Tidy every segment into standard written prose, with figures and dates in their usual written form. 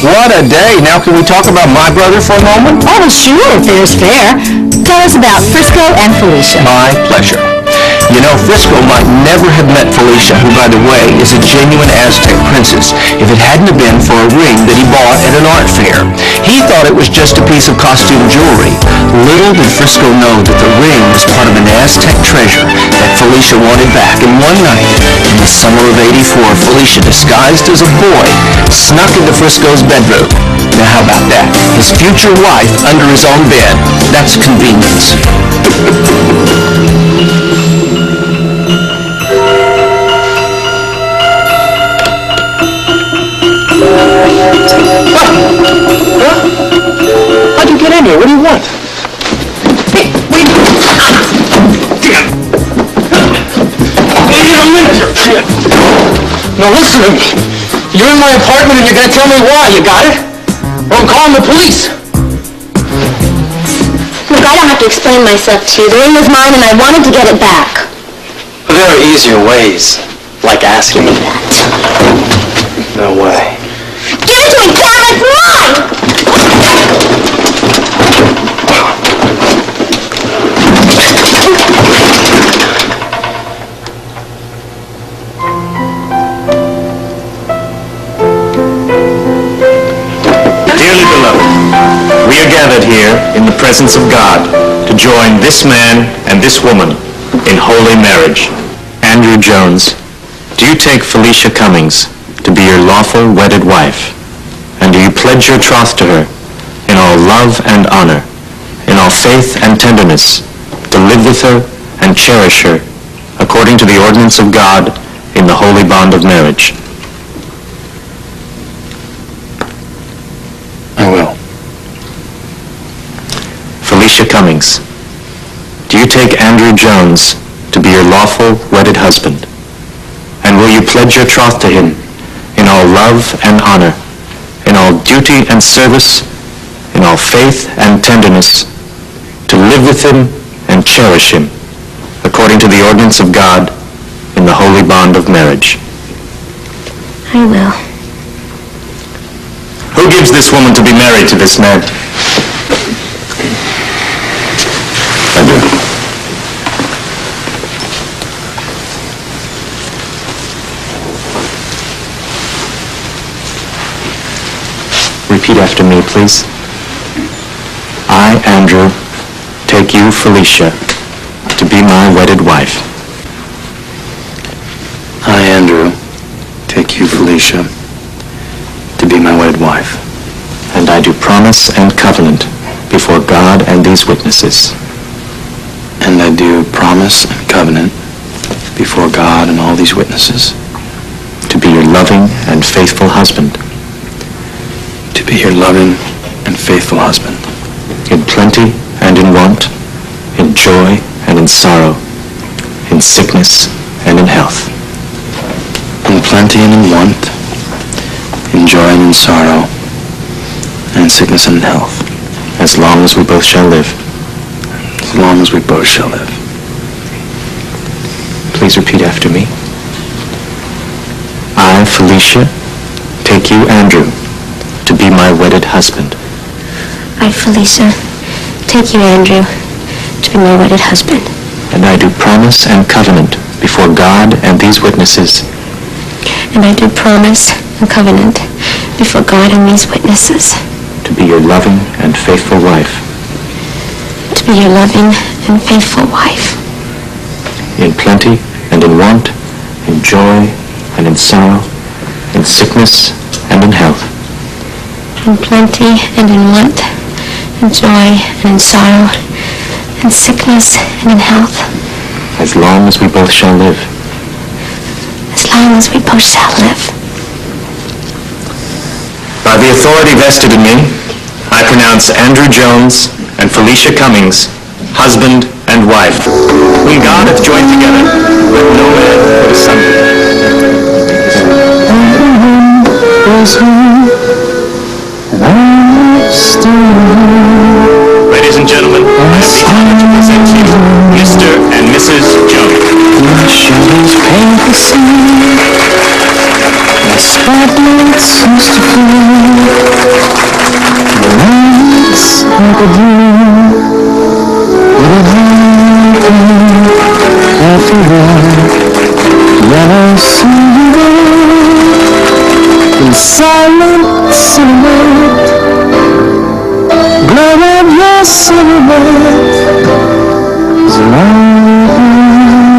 What a day. Now can we talk about my brother for a moment? Oh, sure, if there's fair. Tell us about Frisco and Felicia. My pleasure. You know, Frisco might never have met Felicia, who, by the way, is a genuine Aztec princess, if it hadn't have been for a ring that he bought at an art fair. He thought it was just a piece of costume jewelry. Little did Frisco know that the ring was part of an Aztec treasure that Felicia wanted back. And one night, in the summer of '84, Felicia, disguised as a boy, snuck into Frisco's bedroom. Now, how about that? His future wife under his own bed. That's convenience. How'd you get in here? What do you want? Hey, wait! Now listen to me. You're in my apartment and you're gonna tell me why. You got it? Or I'm calling the police. Look, I don't have to explain myself to you. The ring was mine and I wanted to get it back. There are easier ways, like asking me that. No way. Give it to me, damn it! It's mine! Dearly beloved, we are gathered here in the presence of God to join this man and this woman in holy marriage. Andrew Jones, do you take Felicia Cummings to be your lawful wedded wife? And do you pledge your troth to her in all love and honor, in all faith and tenderness, to live with her and cherish her according to the ordinance of God in the holy bond of marriage? I will. Felicia Cummings, do you take Andrew Jones to be your lawful wedded husband? And will you pledge your troth to him in all love and honor, in all duty and service, in all faith and tenderness, to live with him and cherish him according to the ordinance of God in the holy bond of marriage? I will. Who gives this woman to be married to this man? I do. Repeat after me, please. I, Andrew, take you, Felicia, to be my wedded wife. I, Andrew, take you, Felicia, to be my wedded wife. And I do promise and covenant before God and these witnesses. And I do promise and covenant before God and all these witnesses to be your loving and faithful husband. To be your loving and faithful husband. In plenty and in want, in joy and in sorrow, in sickness and in health. In plenty and in want, in joy and in sorrow, and in sickness and in health. As long as we both shall live. As long as we both shall live. Please repeat after me. I, Felicia, take you, Andrew, to be my wedded husband. I, Felicia, take you, Andrew, to be my wedded husband. And I do promise and covenant before God and these witnesses. And I do promise and covenant before God and these witnesses. To be your loving and faithful wife. To be your loving and faithful wife. In plenty and in want, in joy and in sorrow, in sickness and in health. In plenty and in want, in joy and in sorrow, in sickness and in health. As long as we both shall live. As long as we both shall live. By the authority vested in me, I pronounce Andrew Jones and Felicia Cummings husband and wife, whom God hath joined together, let no man put asunder. Ladies and gentlemen, I have the honor to present to you Mr. and Mrs. Jones. spotlight seems to fall. The lights like a dream. What happened after all? When I see you there in silent silhouette, glow of your silhouette is like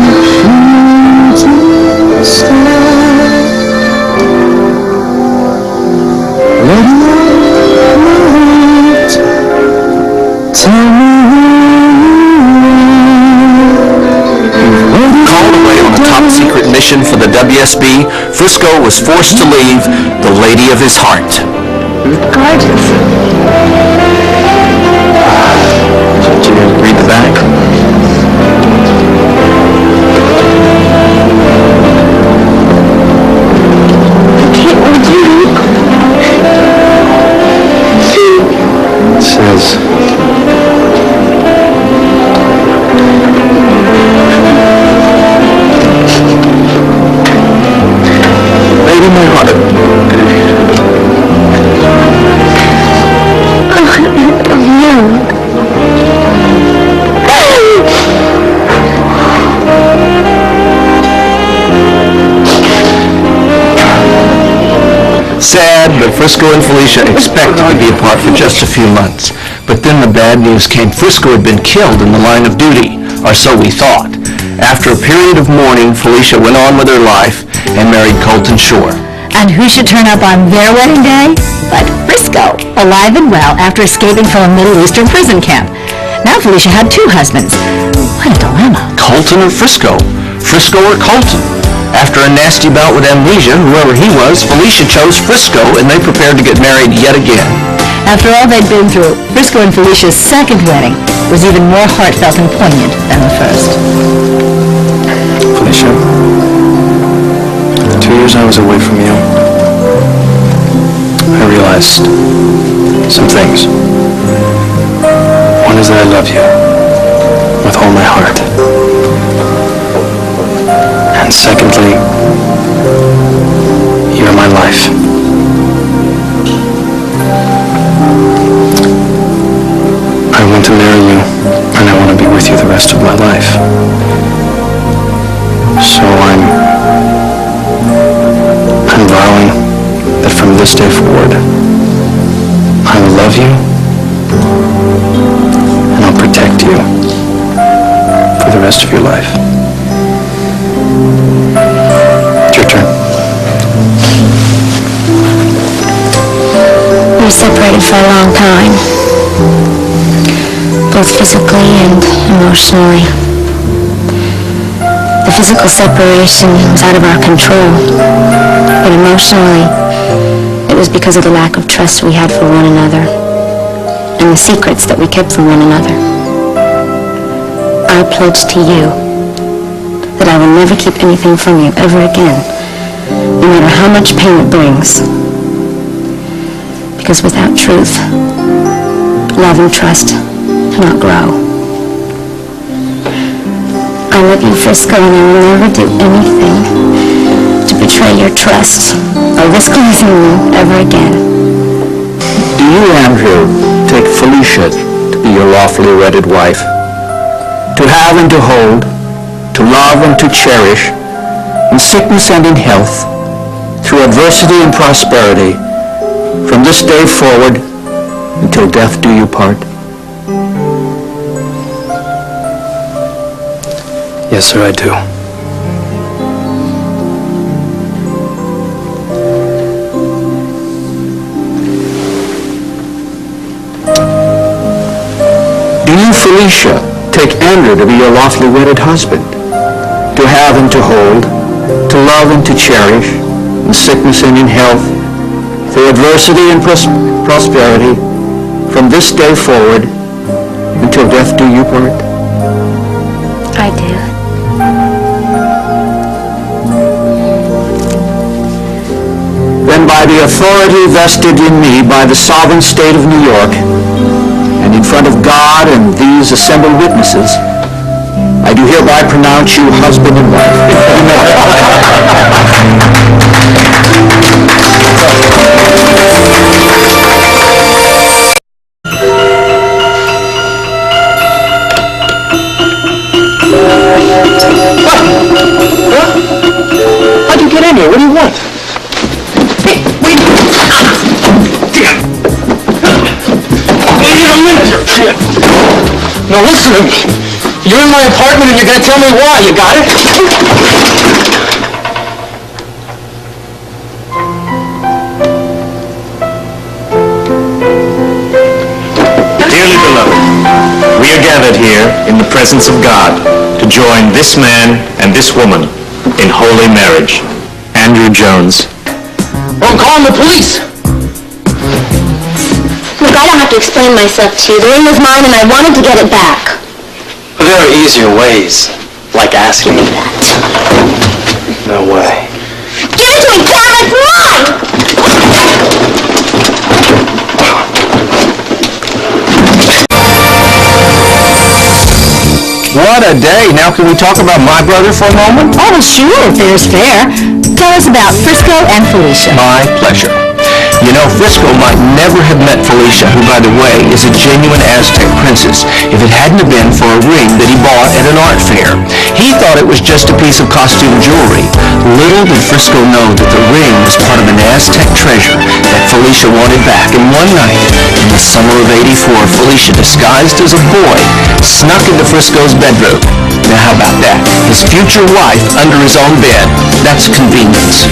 a shooting star. Let me tell me Called away on a top-secret mission for the WSB, Frisco was forced to leave the lady of his heart. Gorgeous. Did you read the back? Would you read? It says, Lady my heart. Sad, but Frisco and Felicia expected to be apart for just a few months. But then the bad news came. Frisco had been killed in the line of duty, or so we thought. After a period of mourning, Felicia went on with her life and married Colton Shore. And who should turn up on their wedding day but Frisco, alive and well after escaping from a Middle Eastern prison camp. Now Felicia had two husbands. What a dilemma. Colton or Frisco? Frisco or Colton? After a nasty bout with amnesia, whoever he was, Felicia chose Frisco, and they prepared to get married yet again. After all they'd been through, Frisco and Felicia's second wedding was even more heartfelt and poignant than the first. Felicia, 2 years I was away from you. I realized some things. One is that I love you with all my heart. And secondly, you're my life. I want to marry you, and I want to be with you the rest of my life. So I'm vowing that from this day forward, I will love you, and I'll protect you for the rest of your life. It's your turn. We were separated for a long time, both physically and emotionally. The physical separation was out of our control, but emotionally, it was because of the lack of trust we had for one another and the secrets that we kept from one another. I pledge to you that I will never keep anything from you ever again, no matter how much pain it brings. Because without truth, love and trust cannot grow. I love you, Frisco, and I will never do anything to betray your trust or risk losing you ever again. Do you, Andrew, take Felicia to be your lawfully wedded wife? To have and to hold, to love and to cherish, in sickness and in health, through adversity and prosperity, from this day forward, until death do you part? Yes, sir, I do. Do you, Felicia, take Andrew to be your lawfully wedded husband, to have and to hold, to love and to cherish, in sickness and in health, through adversity and prosperity, from this day forward, until death do you part? I do. Then by the authority vested in me by the sovereign state of New York, and in front of God and these assembled witnesses, I do hereby pronounce you husband and wife. Now listen to me. You're in my apartment and you're gonna tell me why. You got it? Dearly beloved, we are gathered here in the presence of God to join this man and this woman in holy marriage. Andrew Jones. Well, I'm calling the police. Look, I don't have to explain myself to you. The ring was mine and I wanted to get it back. There are easier ways, like asking me that. No way. Give it to me, damn it! It's mine! What a day. Now can we talk about my brother for a moment? Oh, sure, if there's fair. Tell us about Frisco and Felicia. My pleasure. You know, Frisco might never have met Felicia, who, by the way, is a genuine Aztec princess, if it hadn't have been for a ring that he bought at an art fair. He thought it was just a piece of costume jewelry. Little did Frisco know that the ring was part of an Aztec treasure that Felicia wanted back. And one night, in the summer of '84, Felicia, disguised as a boy, snuck into Frisco's bedroom. Now, how about that? His future wife under his own bed. That's convenience.